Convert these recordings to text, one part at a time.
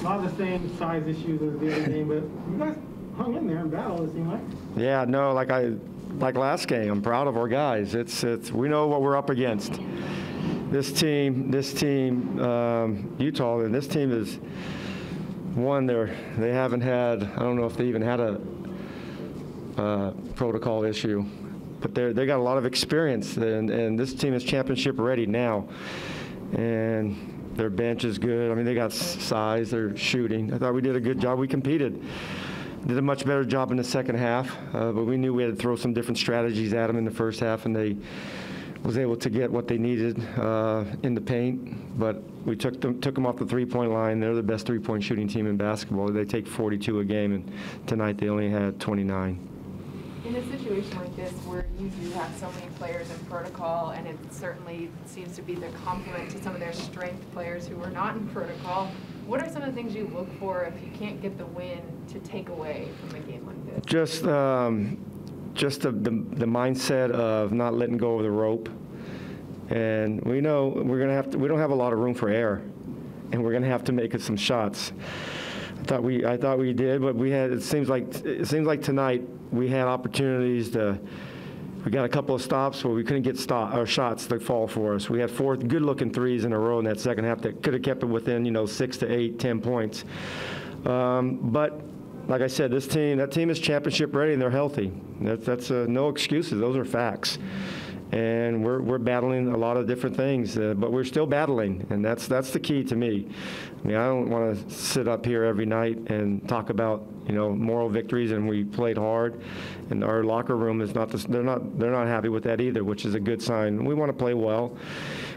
A lot of the same size issues as the other game, but you guys hung in there and battled, it seemed like. Yeah, no, like last game, I'm proud of our guys. We know what we're up against. This team, Utah, and this team is one. They haven't had. I don't know if they even had a protocol issue, but they got a lot of experience, and this team is championship ready now, and their bench is good. I mean, they got size. They're shooting. I thought we did a good job. We competed. Did a much better job in the second half, but we knew we had to throw some different strategies at them in the first half, and they was able to get what they needed in the paint. But we took them off the three-point line. They're the best three-point shooting team in basketball. They take 42 a game, and tonight they only had 29. In a situation like this where you do have so many players in protocol, and it certainly seems to be the complement to some of their strength players who are not in protocol, what are some of the things you look for if you can't get the win to take away from a game like this? Just the mindset of not letting go of the rope. And we know we don't have a lot of room for error, and we're going to have to make some shots. I thought we did, but it seems like tonight we had opportunities we got a couple of stops where we couldn't get shots that fall for us. We had 4 good-looking threes in a row in that second half that could have kept it within 6 to 8, 10 points. But like I said, that team is championship ready and they're healthy. That's no excuses. Those are facts. And we're battling a lot of different things, but we're still battling, and that's the key to me. I mean, I don't want to sit up here every night and talk about moral victories, and we played hard, and our locker room is not. They're not happy with that either, which is a good sign. We want to play well.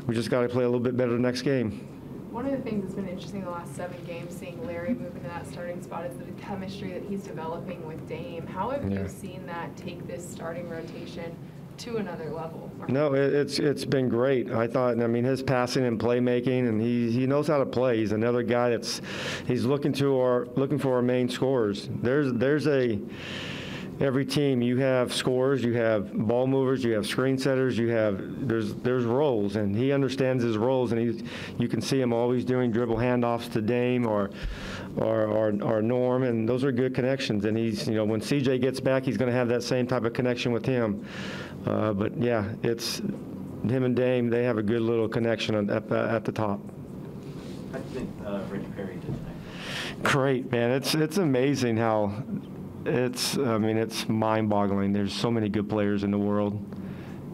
We just got to play a little bit better the next game. One of the things that's been interesting the last 7 games, seeing Larry move into that starting spot, is the chemistry that he's developing with Dame. How have you seen that take this starting rotation to another level? No, it's been great. I his passing and playmaking, and he knows how to play. He's another guy he's looking for our main scorers. Every team, you have scorers, you have ball movers, you have screen setters, there's roles, and he understands his roles, and you can see him always doing dribble handoffs to Dame or Norm, and those are good connections. And he's, when CJ gets back, he's going to have that same type of connection with him. But yeah, it's him and Dame. They have a good little connection at the top. How do you think Ricky Perry did tonight? Great, man. It's amazing how. It's mind-boggling. There's so many good players in the world,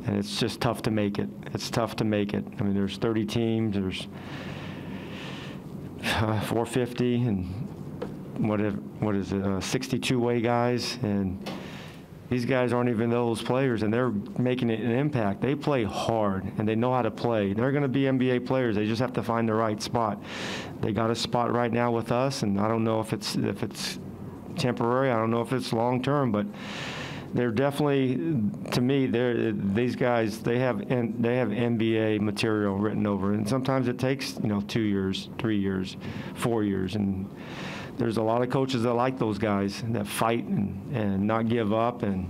and it's just tough to make it. It's tough to make it. I mean, there's 30 teams. There's 450, and what is it? 62-way guys, and these guys aren't even those players, and they're making an impact. They play hard, and they know how to play. They're going to be NBA players. They just have to find the right spot. They got a spot right now with us, and I don't know if it's temporary. I don't know if it's long term, but they're definitely, to me, these guys. They have NBA material written over, and sometimes it takes 2 years, 3 years, 4 years, and there's a lot of coaches that like those guys that fight and not give up and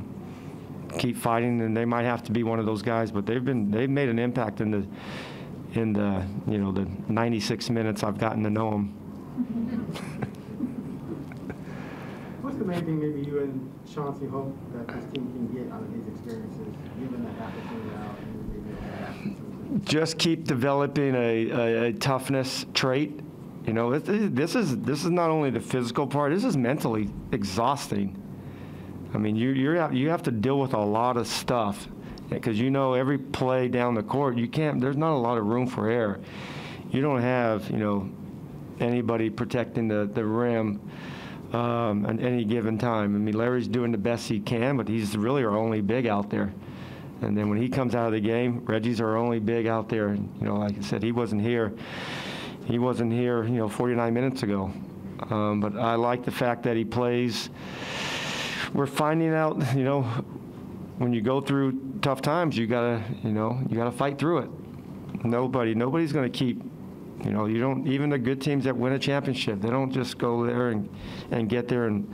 keep fighting, and they might have to be one of those guys. But they've made an impact in the 96 minutes I've gotten to know them. What's the main thing maybe you and Chauncey hope that this team can get out of these experiences, given that half the team out and just keep developing a toughness trait. This is not only the physical part. This is mentally exhausting. I mean, you have to deal with a lot of stuff because every play down the court there's not a lot of room for error. You don't have anybody protecting the rim at any given time. I mean, Larry's doing the best he can, but he's really our only big out there. And then when he comes out of the game, Reggie's our only big out there. And like I said, he wasn't here. He wasn't here, 49 minutes ago. But I like the fact that he plays. We're finding out, when you go through tough times, you gotta fight through it. Nobody's going to keep. You don't, even the good teams that win a championship, they don't just go there and get there and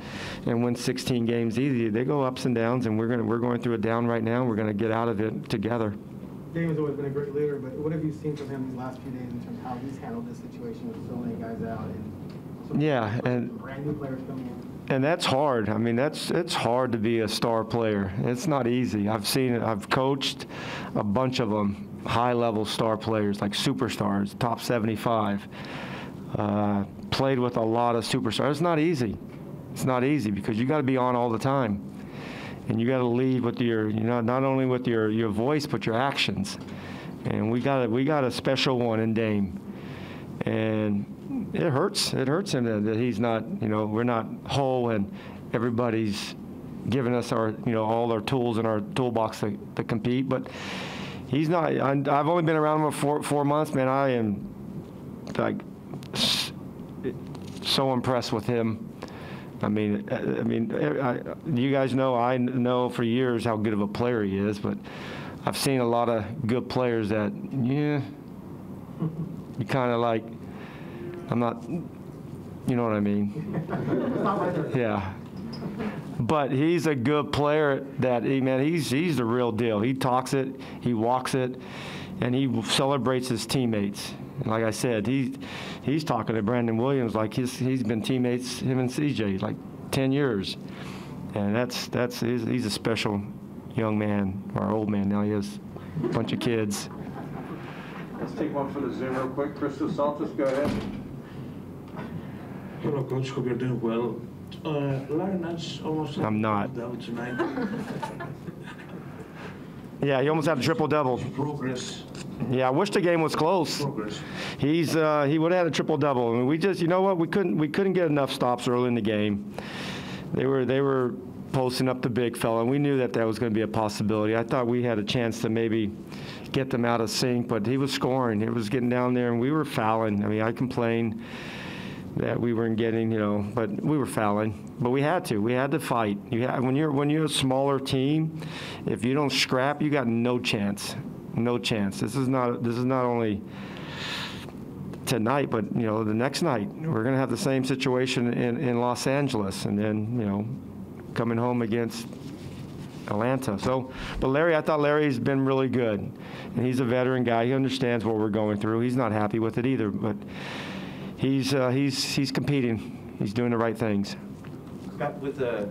win 16 games easy. They go ups and downs, and we're going through a down right now. And we're going to get out of it together. Dame has always been a great leader, but what have you seen from him these last few days in terms of how he's handled this situation with so many guys out and Yeah, and brand new players coming in. And that's hard. I mean, it's hard to be a star player. It's not easy. I've seen it. I've coached a bunch of them, high-level star players, like superstars, top 75. Played with a lot of superstars. It's not easy. It's not easy because you got to be on all the time, and you got to lead with your, not only with your voice but your actions. And we got a special one in Dame, and it hurts. It hurts him that he's not, we're not whole and everybody's giving us our, all our tools in our toolbox to compete. But he's not. I've only been around him for 4 months, man. I am like so impressed with him. I mean, you guys know, I know for years how good of a player he is, but I've seen a lot of good players that, you kind of like, I'm not, you know what I mean? Yeah. But he's a good player that, he's the real deal. He talks it, he walks it, and he celebrates his teammates. And like I said, he's talking to Brandon Williams like he's been teammates, him and CJ, like 10 years. And he's a special young man, or old man now. He has a bunch of kids. Let's take one for the Zoom real quick. Christos Saltis, go ahead. Hello, Coach. Hope you're doing well. Larry Nance almost had I'm not. a double tonight. Yeah, he almost had a triple-double. Progress. Yeah, I wish the game was close. Progress. He would have had a triple-double. I mean, we just, we couldn't get enough stops early in the game. They were posting up the big fella, and we knew that was going to be a possibility. I thought we had a chance to maybe get them out of sync, but he was scoring. It was getting down there, and we were fouling. I mean, I complained that we weren't getting, but we were fouling. But we had to. We had to fight. When you're a smaller team, if you don't scrap, you got no chance. No chance. This is not only tonight, but the next night we're going to have the same situation in Los Angeles, and then coming home against Atlanta. So, but I thought Larry's been really good, and he's a veteran guy. He understands what we're going through. He's not happy with it either, but he's competing. He's doing the right things. Scott, with the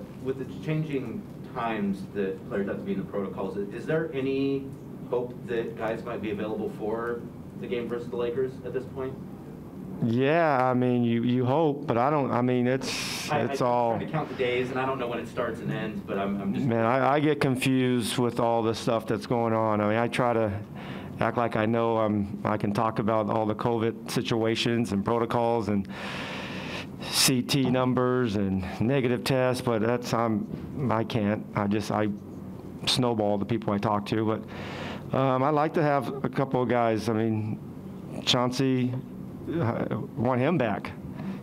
changing times that players have to be in the protocols, is there any hope that guys might be available for the game versus the Lakers at this point? Yeah, I mean, you hope, but I don't. I mean, it's all. I'm trying to count the days, and I don't know when it starts and ends, but I'm just. Man, I get confused with all the stuff that's going on. I mean, I try to act like I know I can talk about all the COVID situations and protocols and CT numbers and negative tests, but I can't. I snowball the people I talk to, but I like to have a couple of guys. I mean, Chauncey, want him back.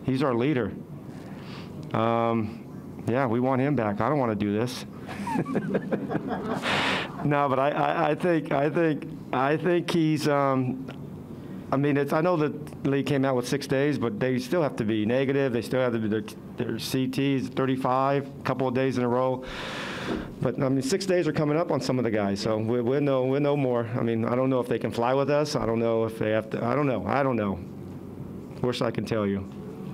He's our leader. Yeah, we want him back. I don't want to do this. No, but I think he's. I mean, I know that the league came out with 6 days, but they still have to be negative. They still have to be their CTs 35, a couple of days in a row. But I mean, 6 days are coming up on some of the guys, so we'll know more. I mean, I don't know if they can fly with us. I don't know if they have to. I don't know. Wish I can tell you.